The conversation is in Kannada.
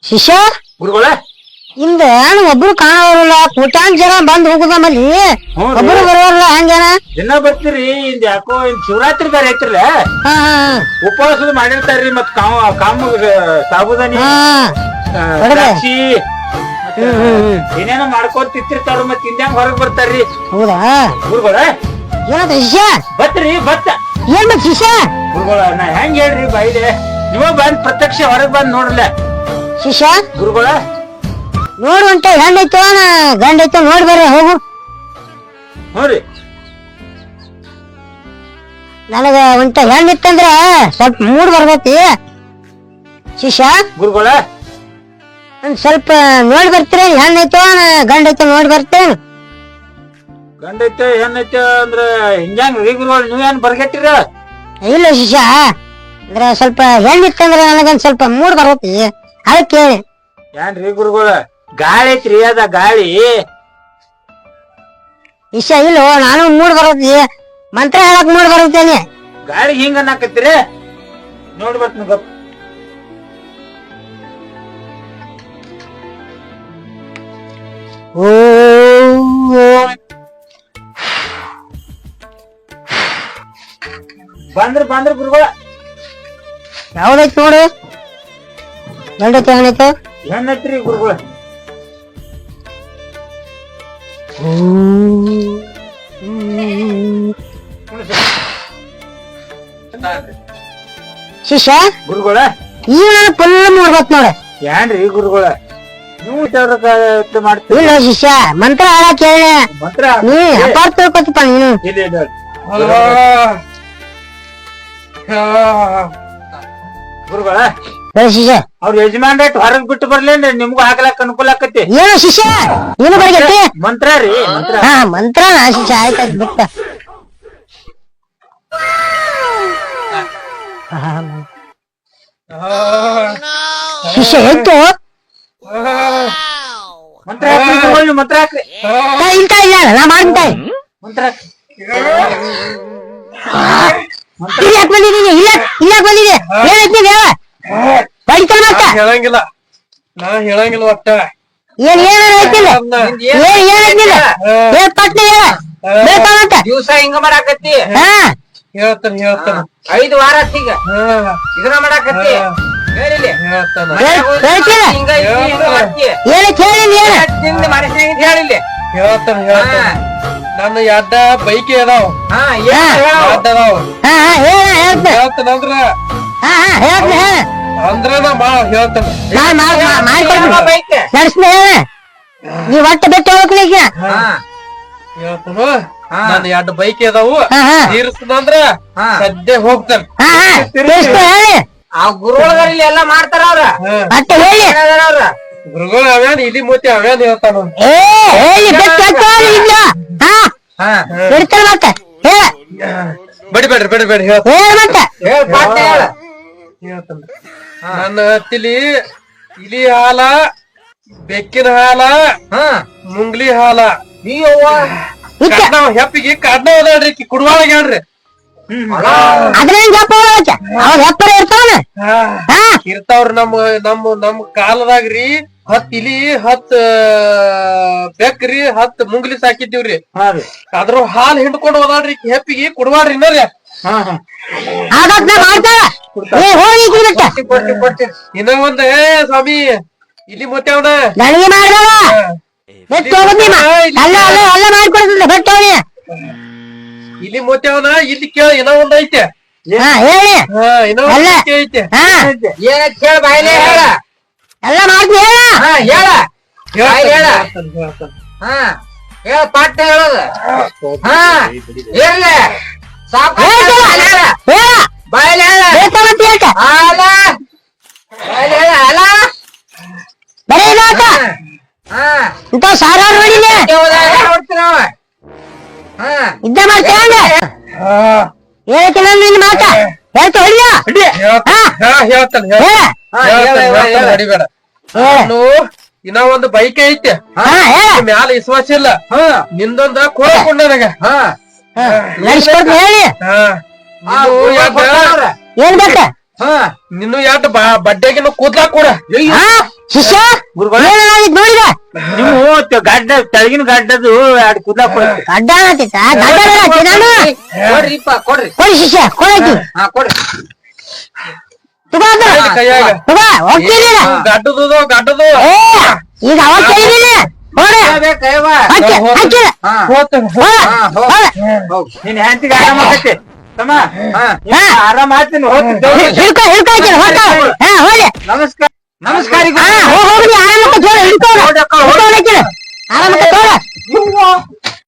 ಶಿಷ್ಯ ಗುರುಗಳ ಇಂದ ಒಬ್ರು ಕಾಣವರಲ್ಲ ಕೋಟ್ಯಾನ್ ಜನ ಬಂದ್ ಹೋಗುದ ಮಲ್ಲಿ ಒಬ್ರು ಬರೋಲ್ಲ ಹಂಗೇನ ದಿನ ಬರ್ತೀರಿ ಇಂದ ಯಾಕೋ ಶಿವರಾತ್ರಿ ಬೇರೆ ಐತ್ರಲ್ಲ ಉಪವಾಸ ಮಾಡಿರ್ತಾರ್ರಿ ಮತ್ ಕಾಮ ಸಾಬುದಾನಿ ದ್ರಾಕ್ಷಿ ಏನೇನೋ ಮಾಡ್ಕೊಂಡ್ ತಿಂತಿರ್ತಾರ ಮತ್ ಇಂದ್ಯಾಂಗ ಹೊರಗ್ ಬರ್ತಾರ್ರಿ. ಹೌದಾ ಗುರುಗಳ ಏನಂತ ಶಿಷ್ಯ ಬತ್ರಿ ಬತ್ತ ಏನ್ ಮತ್ ಶಿಷ್ಯ ಗುರುಗಳ ನಾ ಹೆಂಗ್ ಹೇಳ್ರಿ ಬೈದೆ ನೀವ ಬಂದ್ ಪ್ರತ್ಯಕ್ಷ ಹೊರಗ್ ಬಂದ್ ನೋಡ್ರಲ್ಲ ಶಿಷ್ಯ. ಗುರುಗಳ ನೋಡು ಅಂತ ಹೆಣ್ಣೈತೋ ಗಂಡ ಐತೋ ನೋಡಿ ಬರ್ರಿ ಹೋಗು. ನೋಡ್ರಿ ನನಗ ಒಂಟ ಹೆಣ್ಣಿತ್ತಂದ್ರ ಸ್ವಲ್ಪ ಮೂಡ್ ಬರ್ತೈತಿ ಶಿಷ್ಯ. ಗುರುಗಳ ಸ್ವಲ್ಪ ನೋಡಿ ಬರ್ತೀರಿ ಹೆಣ್ಣೈತೋ ಗಂಡ ಐತೋ ನೋಡಿ ಬರ್ತೇನೆ. ಗಂಡ ಐತೆ ಹೆಣ್ಣೈತೆ ಅಂದ್ರ ಹಿಂಗ್ಯಾಂಗ್ರಿ ಗುರುಗಳ ನೀವೇನ್ ಬರ್ಗೆಟ್ಟಿರ? ಇಲ್ಲ ಶಿಷ್ಯ ಅಂದ್ರೆ ಸ್ವಲ್ಪ ಹೆಣ್ಣಿತ್ತಂದ್ರ ನನಗೊಂದ್ ಸ್ವಲ್ಪ ಮೂಡ್ ಬರ್ತೈತಿ ಅದಕ್ಕೆ ಕೇಳಿ. ಏನ್ರಿ ಗುರುಗಳ ಗಾಳಿ ಐತ್ರಿ ಅದ ಗಾಳಿ ಶಿಷ್ಯ ಇಲ್ಲೋ ನಾನು ಮೂಡ್ ಬರ್ತೈತಿ ಮಂತ್ರ ಹೇಳಕ್ ಮೂಡ್ ಬರ್ತೇನೆ. ಗಾಳಿ ಹಿಂಗ ಅನ್ನಕತ್ತೀರಿ ನೋಡಿ ಬರ್ತೀನಿ ಗಪ್. ಓ ಬಂದ್ರ ಗುರುಗಳ ಯಾವ್ದೈತಿ ನೋಡು ಗಂಡ ಐತೆ ಹೆಣ್ಣೈತೆ ಹೆಣ್ಣೈತ್ರಿ ಗುರುಗಳ. ಶಿಷ್ಯ ಗುರುಗಳ ಈಗ ನಾನು ಫುಲ್ ಮೂಡ್ಬತ್ ನೋಡ. ಏನ್ರಿ ಗುರುಗಳ ನೀವು ಮಾಡ್ತೀವಿ? ಇಲ್ಲ ಶಿಷ್ಯ ಮಂತ್ರ ಹೇಳಕ್ ಹೇಳಿ ಮಂತ್ರ ನೀ ಅಪಾರ್ಥ ತಿಳ್ಕೊತಿಪ್ಪ ನೀನು. ಗುರುಗಳ ಶಿಷ್ಯ ಅವ್ರ ಯಜಮಾನ್ ರೇಟ್ ಹೊರಗ್ ಬಿಟ್ಟು ಬರ್ಲೇನ್ರಿ ನಿಮ್ಗೂ ಹಾಕ್ಲಾಕ ಅನುಕೂಲ ಆಕತಿ. ಏನು ಶಿಷ್ಯ ನೀನು ಬರ್ಗಟ್ಟಿ ಮಂತ್ರ ರೀ ಮಂತ್ರ. ಹಾ ಮಂತ್ರ ಶಿಷ್ಯ ಆಯ್ತಾಯ್ತು ಬಿಟ್ಟ. ಶಿಷ್ಯ ಎತ್ತು ಮಂತ್ರ ಹಾಕ್ರಿ ಗುರುಗಳು, ಮಂತ್ರ ಹಾಕ್ರಿ ಇಂತ ಇಲ್ಲ ನಾ ಮಾಡ್ತಾ ಮಂತ್ರ ಹಾಕ್ರಿ. ಇಲ್ಲಿ ಯಾಕೆ ಬಂದಿದ್ದೀನಿ ಇಲ್ಲ ಇಲ್ಲ ಬಂದಿದೆ ಏನೈತಿ ಹೇಳ ಬಡಿತಾನ ಮತ್ತ ಹೇಳಂಗಿಲ್ಲ ನಾ ಹೇಳಂಗಿಲ್ಲ ಒಟ್ಟ ಏನ್ ಏನೈತಿಲ್ಲ ಏನೈತಿಲ್ಲ ಏನ್ ಪಟ್ನ ಹೇಳ ಬೇಕಾಮತ್ತ ದಿವ್ಸ ಹಿಂಗ ಮಾಡಾಕತ್ತಿ. ಹಾ ಹೇಳ್ತಾನ 5 ವಾರ ಈಗ ಇದನ್ನ ಮಾಡಾಕತ್ತಿ ಹೇಳಿಲ್ಲ ಹೇಳ್ತಾನ ಹೇಳ್ತಿಲ್ಲ ಏನೈತಿ ಹೇಳಿ ಹೇಳ ಹೇಳಿಲ್ಲ ಹೇಳ್ತಾನ ನನ್ನ ಎಡ್ಡ ಬೈಕಿ ಅದಾವ ಎಡ್ಡ ಅದಾವ ಹಾ ಹೇಳ ಹೇಳ್ತ ಹೇಳ್ತಾನಂದ್ರ ಹಾ ಹೇಳ್ತ ಹೇಳ ಅಂದ್ರ ನಾ ಹೇಳ್ತಾನ ಮಾಡ್ಕೊಡ್ತೀನಿ ನಡ್ಸ್ನ ಹೇಳ ನೀ ಒಟ್ಟು ಬೆಟ್ಟ ಹೋಗ್ಲಿಕ್ಕೆ ಹೇಳ್ತಾನು ನನ್ನ ಎಡ್ಡ ಬೈಕಿ ಅದಾವು ತೀರ್ಸ್ತನಂದ್ರ ಸದ್ಯ ಹೋಗ್ತಾನ. ಹೇಳಿ ಆ ಗುರುಗಳು ಎಲ್ಲ ಮಾಡ್ತಾರ ಅವ್ರ ಮತ್ತೆ ಹೇಳಿ ಅವ್ರ ಗುರುಗಳು ಅವ್ಯಾನ್ ಇಲಿ ಮೂತಿ ಅವ್ಯಾನ್ ಹೇಳ್ತಾನ. ಹೇಳಿ ಇಲ್ಲ ಹಾ ಇಡ್ತಾನ ಮತ್ತೆ ಹೇಳ ಬೇಡ್ರಿ ಹೇಳ ಮತ್ತೆ ಹೇಳ್ತಾನ ನನ್ನ ಹತ್ತಿಲಿ ಇಲಿ ಹಾಲ ಬೆಕ್ಕಿನ ಹಾಲ ಮುಂಗ್ಲಿ ಹಾಲ ಹೆಪ್ಪಿಗೆ ಕಾಡ್ನ ಅದಾಳ್ರಿ ಕುಡ್ವಾಳಗ ಹೇಳ್ರಿ ಹೆಪ್ಪರ ಇರ್ತಾವ ಇರ್ತಾವ್ರಿ ನಮ್ ಕಾಲದಾಗ್ರಿ 10 ಇಲಿ 10 ಬೆಕ್ರಿ 10 ಮುಂಗ್ಲಿ ಸಾಕಿದ್ದೀವ್ರಿ. ಅದ್ರ ಹಾಲ್ ಹಿಂಡ್ಕೊಂಡ್ ಹೋದಾಳ್ರಿ ಹೆಪ್ಪಿಗೆ ಕುಡ್ವಾಳ್ರಿ ಇನ್ನರಿ ಇನ್ನ ಒಂದ್ ಸ್ವಾಮಿ ಇಲ್ಲಿ ಮೊತ್ತವನ ನನಗೆ ಇಲ್ಲಿ ಮೊತ್ತವನ ಇಲ್ಲಿ ಕೇಳ ಇನ್ನೋ ಒಂದ್ ಐತೆ ಹೇಳಿ ಇನ್ನೋ ಒಂದ್ ಐತೆ ಹೇಳ ಬಾಯ್ಲೆ ಹೇಳ ಎಲ್ಲ ಮಾಡ್ತೀನಿ ಹೇಳ ಹೇಳ ಹೇಳ ಪಾಠ ಹೇಳೋದು ಹೇಳ ಸಾಕು ಬಾಯ್ಲೆ ಹೇಳ ಅಲ ಬಾಯ್ಲೆ ಹೇಳ ಅಲ ಬರೀ ಇಂತ ಸಾರಾ ನೋಡಿಲ್ಲ ಇದ್ದ ಮಾಡ್ತೇನೆ ಹೇಳಕ್ಕೆ ನಿನ್ನ ಮಾತ ಹೇಳ್ತ ಹೊಡಿಬೇಡ. ಇನ್ನ ಒಂದು ಬೈಕ್ ಐತೆ ಮ್ಯಾಲ ವಿಶ್ವಾಸ ಇಲ್ಲ ನಿಂದೊಂದ ಕೋಡ್ಕೊಂಡ ನನಗ ಹೇಳಿ ಏನ್ ಬೇಕ ಹಾ ನಿನ್ನು ಯಾಟ್ ಬಡ್ಡೆಗಿನ ಕೂದ್ಲಾ ಕೂಡ ಹಾ ಶಿಷ್ಯ ಗುರುಗಳೇ ಏನಾಗಿತ್ತು ನೋಡಿದ ನೀವು ಗಡ್ಡ ತೆಳಗಿನ ಗಡ್ಡದು ಎರಡು ಕೂದಲ ಕೊಡ್ರಿ ಗಡ್ಡ ಅನ್ನತ್ತಿತ್ತ ಗಡ್ಡ ನಾನು ಕೊಡ್ರಿಪ್ಪ ಕೊಡ್ರಿ ಕೊಡಿ ಶಿಷ್ಯ ಕೊಡಾಯ್ತು ಹಾ ಕೊಡ್ರಿ ತಗೋ ಅದನ್ನ. ಕೈಯಾಗ ತಗೋ ಹೋಗ್ತೀನಿ ಗಡ್ಡದು ಏ ಈಗ ಅವಾಗ ಕೇಳಿದೀನಿ ಹೋಡ ಬೇಕಯ್ಯವ್ವ ಹಚ್ಚ ಹಚ್ಚ ಹಾ ಹೋಗ್ ನಿನ್ ಹೆಂಡತಿಗೆ ಆರಾಮ ಆಗತ್ತೆ ತಮ್ಮ ಹಾ ಆರಾಮ ಆಗ್ತೀನಿ ಹೋಗ್ತೀನಿ ಹಿಡ್ಕೊ ಹಾಕಿ ಹೋಗ್ತಾವ ಹಾ ಹೋಗಿ ನಮಸ್ಕಾರ ನಮಸ್ಕಾರ ಹಾ ಹೋಗಿ ಆರಾಮ ಹಿಡ್ಕೊ ಆರಾಮ